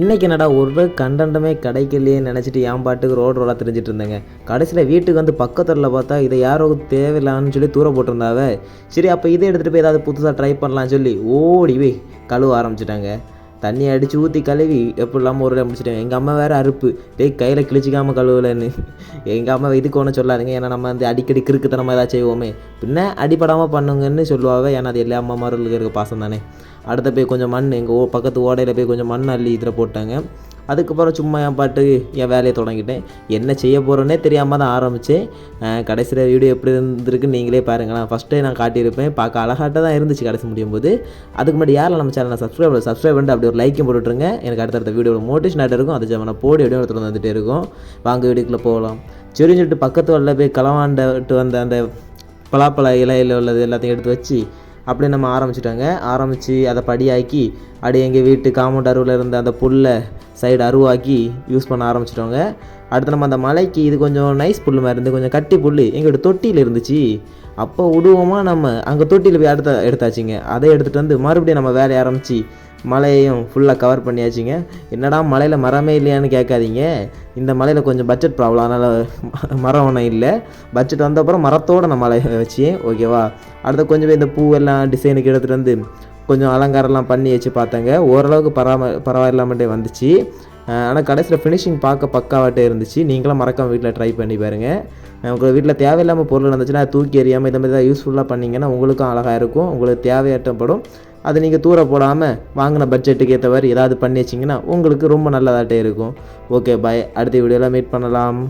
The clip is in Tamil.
இன்றைக்கி என்னடா ஒரு கண்டென்ட்டுமே கிடைக்கலையேன்னு நினச்சிட்டு என் பாட்டுக்கு ரோடாக தெரிஞ்சிட்டு இருந்தேங்க. கடைசியில் வீட்டுக்கு வந்து பக்கத்தில் பார்த்தா இதை யாரோ தேவையில்லான்னு சொல்லி தூர போட்டிருந்தாவே. சரி அப்போ இதை எடுத்துகிட்டு போய் ஏதாவது புதுசாக ட்ரை பண்ணலான்னு சொல்லி ஓடி போய் கழுவ ஆரம்பிச்சிட்டாங்க. தண்ணி அடித்து ஊற்றி கழுவி எப்படி இல்லாமல் ஒரு முடிச்சிட்டேன். எங்கள் அம்மா வேறு அறுப்பு, டேய் கையில் கிழிச்சிக்காமல் கழுவலன்னு. எங்கள் அம்மா இதுக்கு ஒன்றும் சொல்லாதுங்க, ஏன்னா நம்ம வந்து அடிக்கடி கிறுக்குத்தனமாக ஏதாச்சும் செய்வோமே, பின்ன அடிப்படாமல் பண்ணுங்கன்னு சொல்லுவாவே. ஏன்னா அது எல்லா அம்மா மார்களுக்கு இருக்க பாசம் தானே. அடுத்த போய் கொஞ்சம் மண் எங்கள் பக்கத்து ஓடையில் போய் கொஞ்சம் மண் அள்ளி இதில் போட்டாங்க. அதுக்கப்புறம் சும்மா என் பாட்டு என் வேலையை தொடங்கிட்டேன். என்ன செய்ய போகிறேன்னே தெரியாமல் தான் ஆரம்பித்தேன். கடைசியில் வீடியோ எப்படி இருந்திருக்குன்னு நீங்களே பாருங்களேன். ஃபஸ்ட்டே நான் காட்டியிருப்பேன், பார்க்க அழகாட்ட தான் இருந்துச்சு கடைசி முடியும் போது. அதுக்கு முன்னாடி யாரும் நம்ம சேனலை சப்ஸ்கிரைப் பண்ணிட்டு அப்படி ஒரு லைக்கும் போட்டுட்ருங்க. எனக்கு அடுத்தடுத்த வீடியோவில் மோட்டிவேஷனாக இருக்கும். அதை நான் போடி அப்படியே ஒருத்தர் வந்துகிட்டே இருக்கும். வாங்க வீடியோக்குள்ளே போகலாம். சரின்னு சொல்லிட்டு பக்கத்து வரல போய் களவாண்டுட்டு வந்த அந்த பலாப்பழ இலையில் உள்ளது எல்லாத்தையும் எடுத்து வச்சு அப்படியே நம்ம ஆரம்பித்து அதை படியாக்கி அப்படியே எங்கள் வீட்டு காம்பவுண்ட் அருவில் இருந்த அந்த புல்லை சைடு அருவாக்கி யூஸ் பண்ண ஆரம்பிச்சிட்டோங்க. அடுத்து நம்ம அந்த மலைக்கு இது கொஞ்சம் நைஸ் புல் மாதிரி இருந்து கொஞ்சம் கட்டி புல் எங்களோட தொட்டியில் இருந்துச்சு. அப்போ விடுவோமா நம்ம அங்கே தொட்டியில் போய் எடுத்தாச்சுங்க. அதை எடுத்துகிட்டு வந்து மறுபடியும் நம்ம வேலையை ஆரம்பித்து மலையையும் ஃபுல்லாக கவர் பண்ணியாச்சுங்க. என்னடா மலையில் மரமே இல்லையான்னு கேட்காதீங்க. இந்த மலையில் கொஞ்சம் பட்ஜெட் ப்ராப்ளம், அதனால் மரம் ஒன்றும் இல்லை. பட்ஜெட் வந்தப்பறம் மரத்தோடு நான் மலை வச்சேன். ஓகேவா. அடுத்து கொஞ்சம் போய் இந்த பூவெல்லாம் டிசைனுக்கு எடுத்துகிட்டு வந்து கொஞ்சம் அலங்காரம்லாம் பண்ணி வச்சு பார்த்தாங்க. ஓரளவுக்கு பரவாயில்லாமட்டே வந்துச்சு. ஆனால் கடைசியில் ஃபினிஷிங் பார்க்க பக்காவாட்டே இருந்துச்சு. நீங்களும் மறக்காம வீட்டில் ட்ரை பண்ணி பாருங்கள். உங்கள் வீட்டில் தேவையில்லாமல் பொருள் இருந்துச்சுன்னா தூக்கி எறியாமல் இந்த மாதிரி தான் யூஸ்ஃபுல்லாக பண்ணிங்கன்னா உங்களுக்கும் அழகாக இருக்கும். உங்களுக்கு தேவையாட்டப்படும். அது நீங்கள் தூர போடாமல் வாங்கின பட்ஜெட்டுக்கு ஏற்ற மாதிரி ஏதாவது பண்ணி வச்சிங்கன்னா உங்களுக்கு ரொம்ப நல்லதாகிட்டே இருக்கும். ஓகே பாய், அடுத்த வீடியோவில் மீட் பண்ணலாம்.